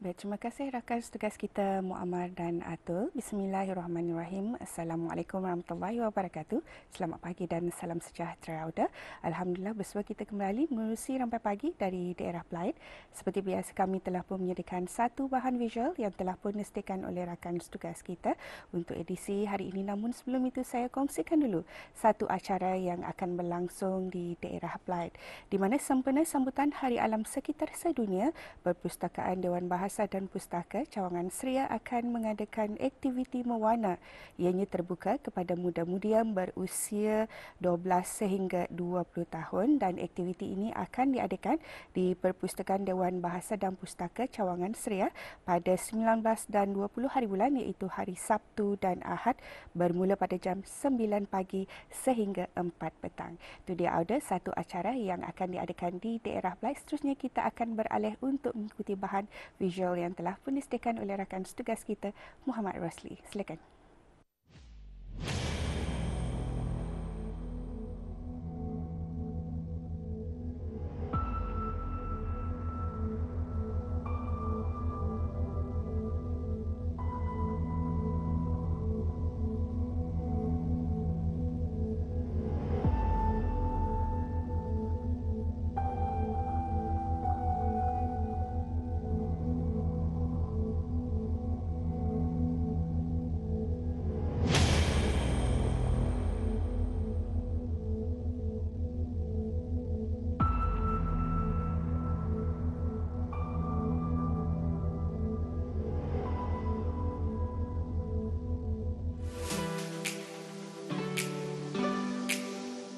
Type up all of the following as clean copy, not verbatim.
Baik, terima kasih rakan tugas kita Muammar dan Atul. Bismillahirrahmanirrahim. Assalamualaikum warahmatullahi wabarakatuh. Selamat pagi dan salam sejahtera Auda. Alhamdulillah bersua kita kembali menerusi rampai pagi dari daerah Pelaid. Seperti biasa kami telah pun menyediakan satu bahan visual yang telah pun disediakan oleh rakan tugas kita untuk edisi hari ini. Namun sebelum itu saya kongsikan dulu satu acara yang akan berlangsung di daerah Pelaid di mana sempena sambutan Hari Alam Sekitar Sedunia, Perpustakaan Dewan Bahasa dan Pustaka Cawangan Seria akan mengadakan aktiviti mewarna. Ianya terbuka kepada muda-mudi yang berusia 12 sehingga 20 tahun dan aktiviti ini akan diadakan di Perpustakaan Dewan Bahasa dan Pustaka Cawangan Seria pada 19 dan 20 hari bulan iaitu hari Sabtu dan Ahad bermula pada jam 9 pagi sehingga 4 petang. Itu dia ada satu acara yang akan diadakan di daerah Pelaid. Seterusnya kita akan beralih untuk mengikuti bahan visual yang telah pun disediakan oleh rakan tugas kita Muhammad Rosli. Silakan.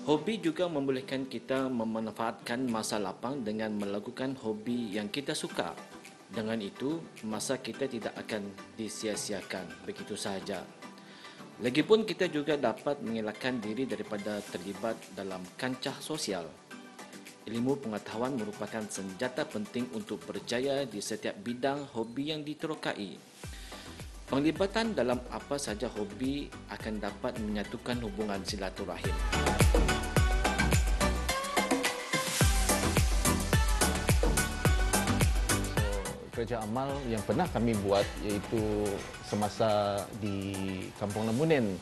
Hobi juga membolehkan kita memanfaatkan masa lapang dengan melakukan hobi yang kita suka. Dengan itu, masa kita tidak akan disia-siakan begitu sahaja. Lagipun kita juga dapat mengelakkan diri daripada terlibat dalam kancah sosial. Ilmu pengetahuan merupakan senjata penting untuk berjaya di setiap bidang hobi yang diterokai. Penglibatan dalam apa saja hobi akan dapat menyatukan hubungan silaturahim. Kerja amal yang pernah kami buat iaitu semasa di Kampung Lembunen,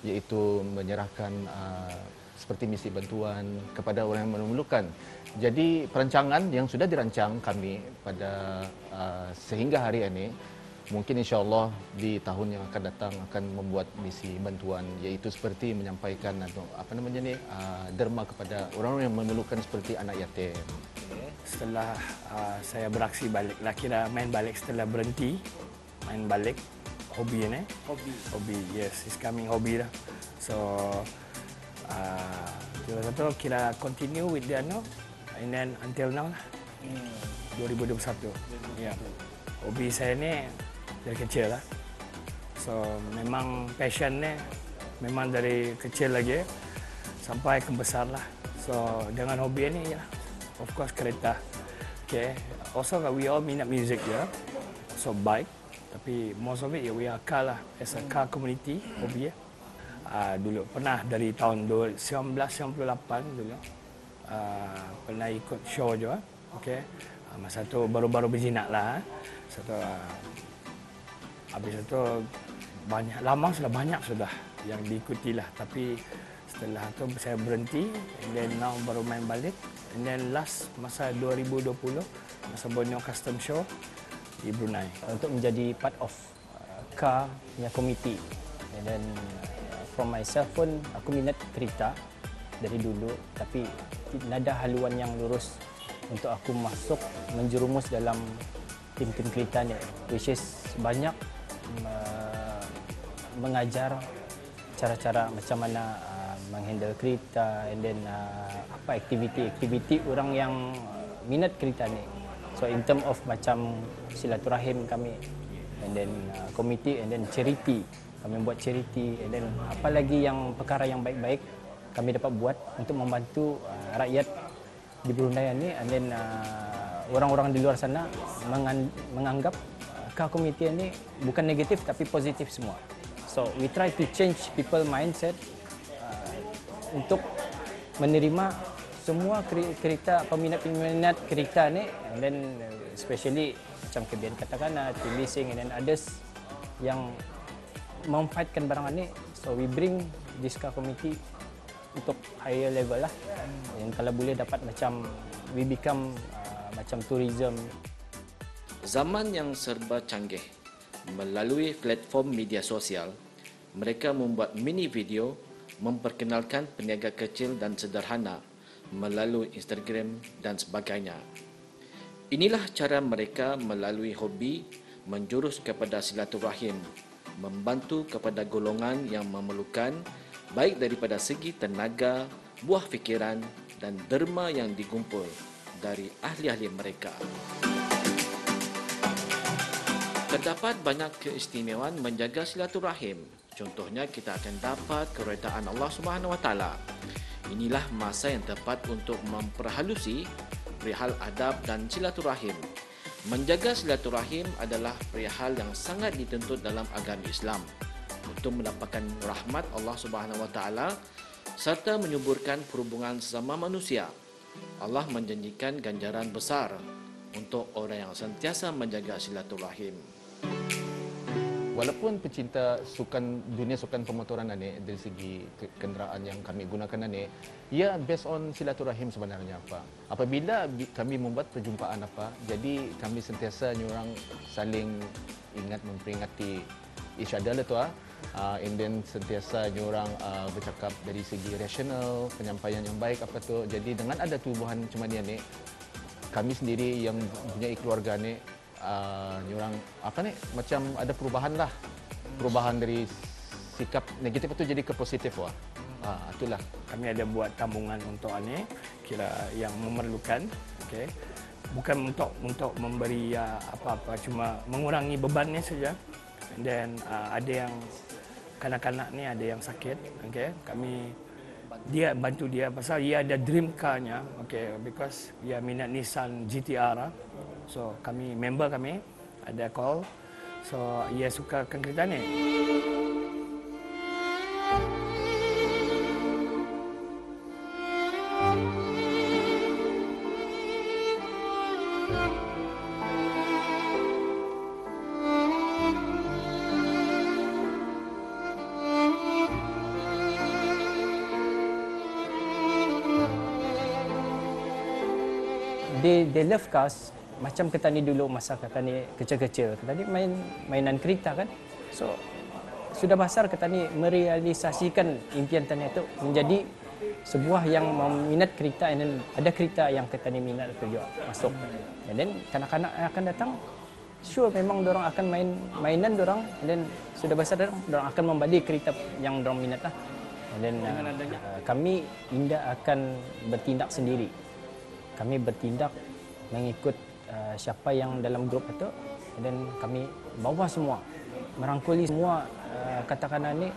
iaitu menyerahkan seperti misi bantuan kepada orang yang memerlukan. Jadi perancangan yang sudah dirancang kami pada sehingga hari ini, mungkin insya-Allah di tahun yang akan datang akan membuat misi bantuan, iaitu seperti menyampaikan atau derma kepada orang-orang yang memerlukan seperti anak yatim. Setelah saya beraksi balik lah, kira main balik setelah berhenti main balik hobi ni. Hobi, yes, it's coming hobi dah. So kira continue with the and then until now lah. 2021. Ya. Yeah. Hobi saya ni dari kecil lah. So memang passion ni memang dari kecil lagi sampai ke besar lah. So dengan hobi ni ya. Of course kereta. Okay. Also we all minat music ya. So bike. Tapi most of it ya we are car lah. As a car community hobi ya. Dulu pernah dari tahun 1998 dulu. Pernah ikut show juga. Okay. Masa tu baru-baru berjinak lah. Satu habis itu banyak lama sudah banyak sudah yang diikuti lah. Tapi setelah tu saya berhenti and then now baru main balik. And then last masa 2020 masa Borneo Custom Show di Brunei. Untuk menjadi part of car punya komiti. And then from myself pun aku minat kereta dari dulu, tapi nada haluan yang lurus untuk aku masuk menjerumus dalam tim-tim kereta ni, which is banyak mengajar cara-cara macam mana menghandle kereta and then apa aktiviti orang yang minat kereta ni. So in term of macam silaturahim kami and then committee and then charity, kami buat charity and then apa lagi yang perkara yang baik-baik kami dapat buat untuk membantu rakyat di Brunei ni. And then orang-orang di luar sana menganggap car committee ni bukan negatif tapi positif semua. So we try to change people mindset untuk menerima semua kereta peminat-peminat kereta ni, and then especially macam Kebian Katakana, Tim Leasing and then others yang memfightkan barangan ni. So we bring this car committee untuk higher level lah. Dan kalau boleh dapat macam we become macam tourism. Zaman yang serba canggih, melalui platform media sosial, mereka membuat mini video memperkenalkan peniaga kecil dan sederhana melalui Instagram dan sebagainya. Inilah cara mereka melalui hobi menjurus kepada silaturahim, membantu kepada golongan yang memerlukan, baik daripada segi tenaga, buah fikiran dan derma yang digumpul dari ahli-ahli mereka. Terdapat banyak keistimewaan menjaga silaturahim. Contohnya, kita akan dapat keredaan Allah SWT. Inilah masa yang tepat untuk memperhalusi perihal adab dan silaturahim. Menjaga silaturahim adalah perihal yang sangat dituntut dalam agama Islam untuk mendapatkan rahmat Allah SWT serta menyuburkan perhubungan sesama manusia. Allah menjanjikan ganjaran besar untuk orang yang sentiasa menjaga silaturahim. Walaupun pecinta dunia sukan pemotoran ini dari segi kenderaan yang kami gunakan ini, ia based on silaturahim sebenarnya apa. Apabila kami membuat perjumpaan apa, jadi kami sentiasa nyurang saling ingat memperingati each other lah tu and then sentiasa nyurang bercakap dari segi rasional, penyampaian yang baik apa tu. Jadi dengan ada tubuhan macam ni, kami sendiri yang punya keluarga ni nyurang apa ni, macam ada perubahan dari sikap negatif itu jadi ke positif itulah. Kami ada buat tabungan untuk ini, kira yang memerlukan, okey. Bukan untuk memberi apa-apa, cuma mengurangi bebannya saja. And then ada yang kanak-kanak ni ada yang sakit, okey. Kami bantu dia pasal dia ada dream car-nya, okey, because dia minat Nissan GTR. So member kami ada call. So ia sukakan kereta ni. They love cars. Macam kita ni dulu masa kita ni kecil-kecil, kita ni mainan kereta kan. So sudah besar kita ni merealisasikan impian kita itu menjadi sebuah yang meminat kereta, dan ada kereta yang kita ni minat juga masuk. And then kanak-kanak yang akan datang, sure memang dorang akan mainan dorang, and then sudah besar dorang akan membeli kereta yang dorang minat lah. And then kami tidak akan bertindak sendiri. Kami bertindak mengikut siapa yang dalam grup itu, dan kami bawa semua, merangkuli semua, katakanlah ni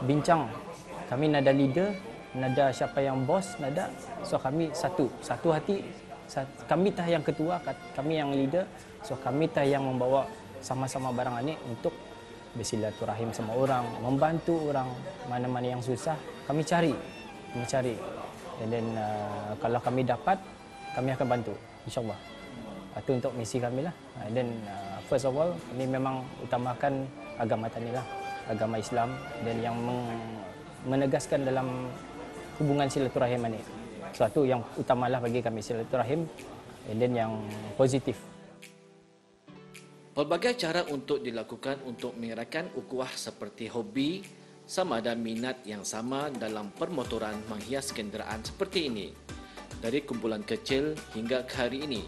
bincang. Kami nada leader, nada siapa yang bos, nada. So kami satu hati. Kami tah yang ketua, kami yang leader. So kami tah yang membawa sama-sama barang ini untuk bersilaturahim sama orang, membantu orang mana-mana yang susah. Kami cari. And then kalau kami dapat, kami akan bantu, insyaAllah. Itu untuk misi kami lah. And then first of all, kami memang utamakan agama tani lah, agama Islam, dan yang menegaskan dalam hubungan silaturahim ini. Suatu yang utamalah bagi kami silaturahim, and then yang positif. Pelbagai cara untuk dilakukan untuk mengeratkan ukhuwah seperti hobi, sama ada minat yang sama dalam permotoran menghias kenderaan seperti ini. Dari kumpulan kecil hingga ke hari ini,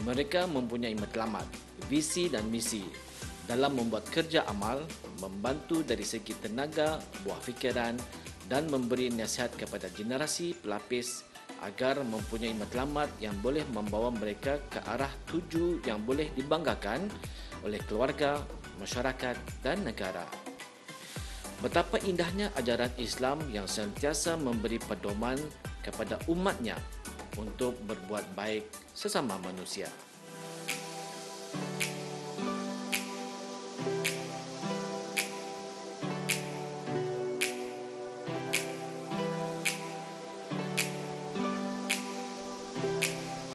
mereka mempunyai matlamat, visi dan misi dalam membuat kerja amal, membantu dari segi tenaga, buah fikiran dan memberi nasihat kepada generasi pelapis agar mempunyai matlamat yang boleh membawa mereka ke arah tuju yang boleh dibanggakan oleh keluarga, masyarakat dan negara. Betapa indahnya ajaran Islam yang sentiasa memberi pedoman kepada umatnya untuk berbuat baik sesama manusia.